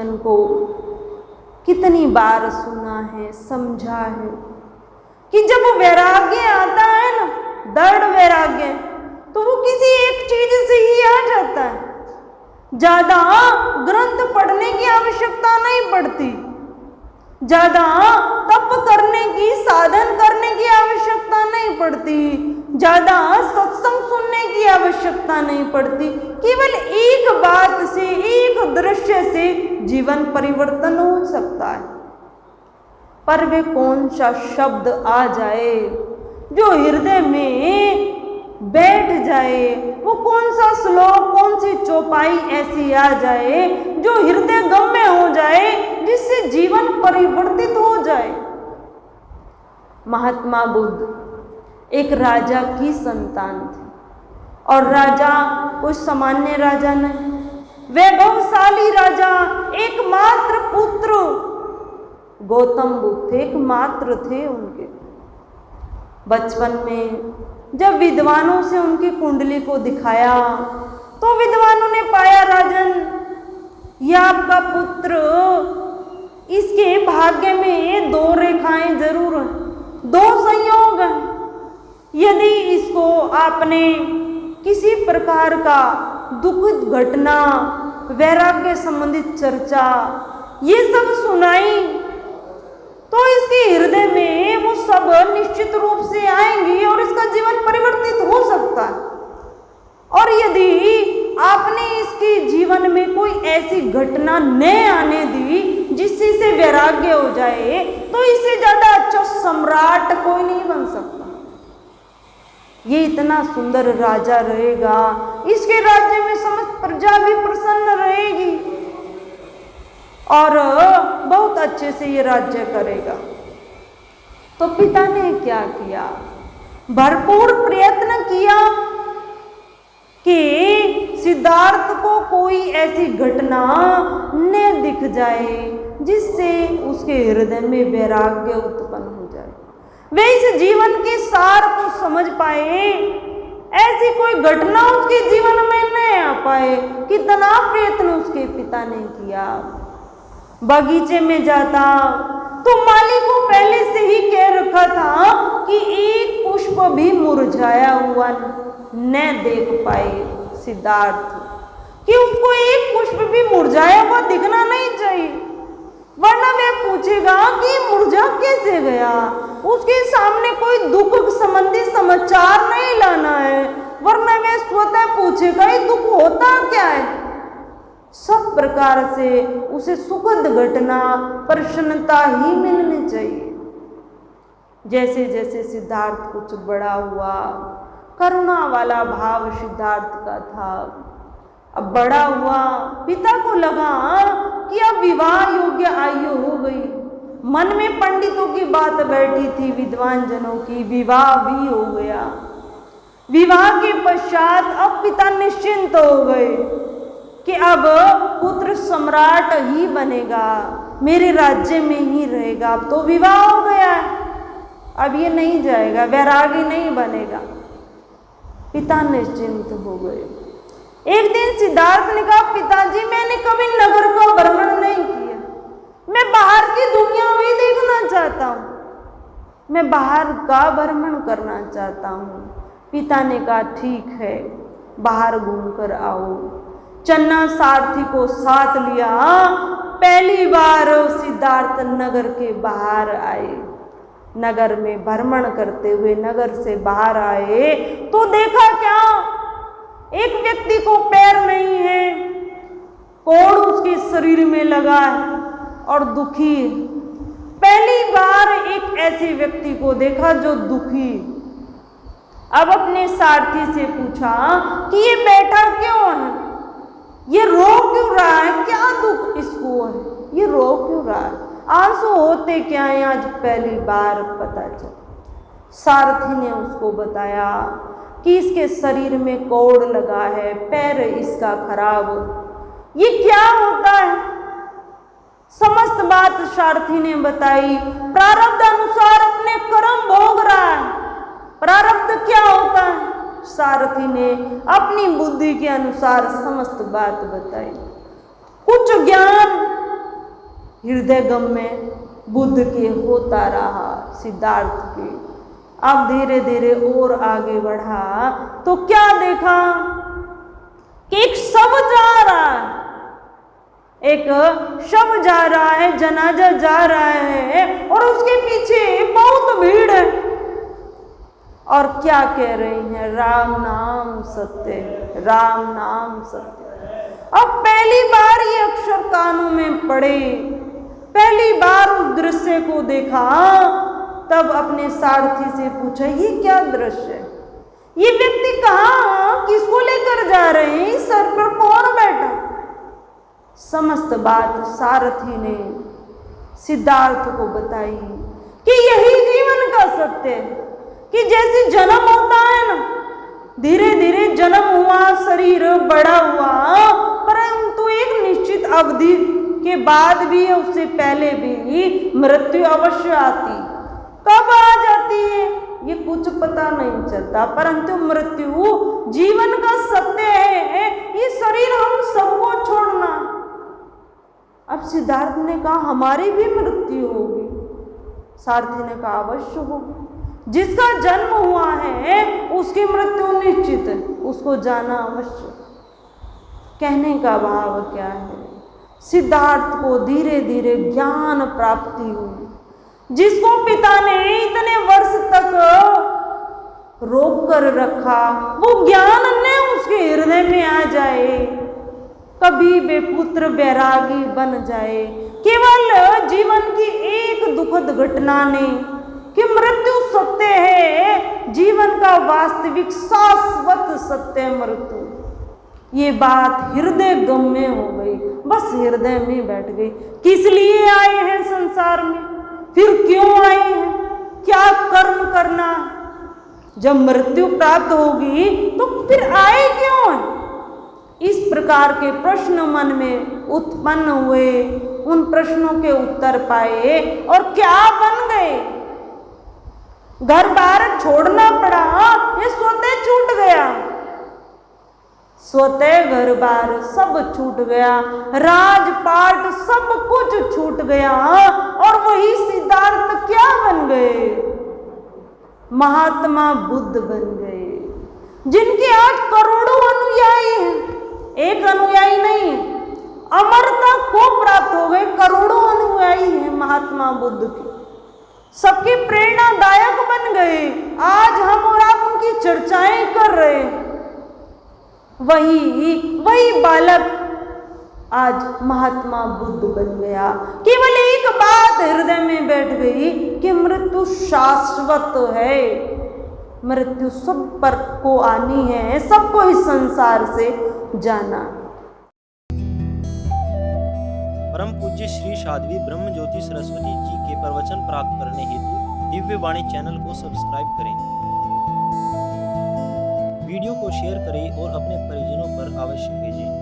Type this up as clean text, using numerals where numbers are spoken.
जीवन को कितनी बार सुना है, समझा है कि जब वैराग्य आता है ना, दृढ़ वैराग्य, तो वो किसी एक चीज से ही आ जाता है। ज्यादा ग्रंथ पढ़ने की आवश्यकता नहीं पड़ती, ज्यादा तप करने की, साधन करने की आवश्यकता नहीं पड़ती, ज्यादा सत्संग सुनने की आवश्यकता नहीं पड़ती। केवल एक बात से, एक दृश्य से जीवन परिवर्तन हो सकता है। पर वे कौन सा शब्द आ जाए जो हृदय में बैठ जाए, वो कौन सा श्लोक, कौन सी चौपाई ऐसी आ जाए जो हृदय गम्य हो जाए, जिससे जीवन परिवर्तित हो जाए। महात्मा बुद्ध एक राजा की संतान थे, और राजा कोई सामान्य राजा नहीं, वैभवशाली राजा, एकमात्र पुत्र गौतम बुद्ध एकमात्र थे उनके। बचपन में जब विद्वानों से उनकी कुंडली को दिखाया, तो विद्वानों ने पाया, राजन, यह आपका पुत्र, इसके भाग्य में 2 रेखाएं जरूर हैं, 2 संयोग हैं। यदि इसको आपने किसी प्रकार का दुखद घटना, वैराग्य संबंधित चर्चा, ये सब सुनाई, तो इसके हृदय में वो सब निश्चित रूप से आएंगी और इसका जीवन परिवर्तित हो सकता है। और यदि आपने इसके जीवन में कोई ऐसी घटना न आने दी जिससे इसे वैराग्य हो जाए, तो इससे ज्यादा अच्छा सम्राट कोई नहीं बन सकता। ये इतना सुंदर राजा रहेगा, इसके राज्य में समस्त प्रजा भी प्रसन्न रहेगी और बहुत अच्छे से ये राज्य करेगा। तो पिता ने क्या किया? भरपूर प्रयत्न किया कि सिद्धार्थ को कोई ऐसी घटना न दिख जाए जिससे उसके हृदय में वैराग्य उत्पन्न हो जाए, वे इस जीवन के सार को समझ पाए, ऐसी कोई घटना उसके जीवन में न आ पाए। कितना प्रयत्न उसके पिता ने किया। बगीचे में जाता तो माली को पहले से ही कह रखा था कि एक पुष्प भी मुरझाया हुआ न देख पाए सिद्धार्थ, कि उसको एक पुष्प भी मुरझाया हुआ दिखना नहीं चाहिए, वरना वह पूछेगा कि मुरझा कैसे गया। उसके सामने कोई दुख संबंधी समाचार नहीं लाना है, वरना वह स्वतः पूछेगा ये दुख होता क्या है। सब प्रकार से उसे सुखद घटना, प्रसन्नता ही मिलनी चाहिए। जैसे जैसे सिद्धार्थ कुछ बड़ा हुआ, करुणा वाला भाव सिद्धार्थ का था। अब बड़ा हुआ, पिता को लगा कि अब विवाह योग्य आयु हो गई। मन में पंडितों की बात बैठी थी, विद्वान जनों की, विवाह भी हो गया। विवाह के पश्चात अब पिता निश्चिंत हो गए कि अब पुत्र सम्राट ही बनेगा, मेरे राज्य में ही रहेगा। अब तो विवाह हो गया है, अब ये नहीं जाएगा, वैरागी नहीं बनेगा। पिता निश्चिंत हो गए। एक दिन सिद्धार्थ ने कहा, पिताजी मैंने कभी नगर का भ्रमण नहीं किया, मैं बाहर की दुनिया भी देखना चाहता हूँ, मैं बाहर का भ्रमण करना चाहता हूँ। पिता ने कहा ठीक है, बाहर घूम कर आओ। चन्ना सारथी को साथ लिया। पहली बार सिद्धार्थ नगर के बाहर आए। नगर में भ्रमण करते हुए नगर से बाहर आए तो देखा क्या, एक व्यक्ति को पैर नहीं है, कोढ़ उसके शरीर में लगा है और दुखी है। पहली बार एक ऐसे व्यक्ति को देखा जो दुखी। अब अपने सारथी से पूछा कि ये बैठा क्यों है, ये रो क्यों रहा है, क्या दुख इसको है, ये रो क्यों रहा है, आंसू होते क्या है, आज पहली बार पता चला। सारथी ने उसको बताया कि इसके शरीर में कोढ़ लगा है, पैर इसका खराब, ये क्या होता है। समस्त बात सारथी ने बताई। प्रारब्ध अनुसार अपने कर्म भोग रहा है। प्रारब्ध क्या होता है, सारथी ने अपनी बुद्धि के अनुसार समस्त बात बताई। कुछ ज्ञान हृदय गम में बुद्ध के होता रहा सिद्धार्थ के। अब धीरे धीरे और आगे बढ़ा तो क्या देखा कि एक शव जा रहा है, एक शव जा रहा है, जनाजा जा रहा है और उसके पीछे बहुत भीड़ है। और क्या कह रही हैं? राम नाम सत्य, राम नाम सत्य। अब पहली बार ये अक्षर कानों में पड़े, पहली बार उस दृश्य को देखा, तब अपने सारथी से पूछा ये क्या दृश्य है? ये व्यक्ति कहाँ, किसको लेकर जा रहे हैं? सर पर कौन बैठा? समस्त बात सारथी ने सिद्धार्थ को बताई कि यही जीवन का सत्य है कि जैसे जन्म होता है ना, धीरे धीरे जन्म हुआ, शरीर बड़ा हुआ, परंतु एक निश्चित अवधि के बाद भी, उससे पहले भी मृत्यु अवश्य आती। कब आ जाती है ये कुछ पता नहीं चलता, परंतु मृत्यु जीवन का सत्य है। ये शरीर हम सबको छोड़ना। अब सिद्धार्थ ने कहा हमारी भी मृत्यु होगी। सारथी ने कहा अवश्य होगी। जिसका जन्म हुआ है उसकी मृत्यु निश्चित है, उसको जाना अवश्य। कहने का भाव क्या है? सिद्धार्थ को धीरे धीरे ज्ञान प्राप्ति हुई, जिसको पिता ने इतने वर्ष तक रोक कर रखा, वो ज्ञान ने उसके हृदय में आ जाए, कभी वे पुत्र वैरागी बन जाए। केवल जीवन की एक दुखद घटना ने कि मृत्यु सत्य है, जीवन का वास्तविक शाश्वत सत्य मृत्यु, ये बात हृदय गम में हो गई, बस हृदय में बैठ गई। किस लिए आए हैं संसार में, फिर क्यों आए हैं, क्या कर्म करना है? जब मृत्यु प्राप्त होगी तो फिर आए क्यों हैं? इस प्रकार के प्रश्न मन में उत्पन्न हुए। उन प्रश्नों के उत्तर पाए और क्या बन गए? घर बार छोड़ना पड़ा, ये स्वतः छूट गया, स्वतः घर बार सब छूट गया, राजपाट सब कुछ छूट गया। और वही सिद्धार्थ क्या बन गए? महात्मा बुद्ध बन गए, जिनके आज करोड़ों अनुयायी हैं। एक अनुयायी नहीं, अमरता को प्राप्त हो गए, करोड़ों अनुयायी हैं महात्मा बुद्ध के, सबके प्रेरणादायक बन गए। आज हम और आप उनकी चर्चाएं कर रहे हैं। वही बालक आज महात्मा बुद्ध बन गया। केवल एक बात हृदय में बैठ गई कि मृत्यु शाश्वत है, मृत्यु सब पर को आनी है, सबको इस संसार से जाना। परम पूज्य श्री साध्वी ब्रह्म ज्योति सरस्वती जी के प्रवचन प्राप्त करने हेतु दिव्य वाणी चैनल को सब्सक्राइब करें, वीडियो को शेयर करें और अपने परिजनों पर अवश्य भेजें।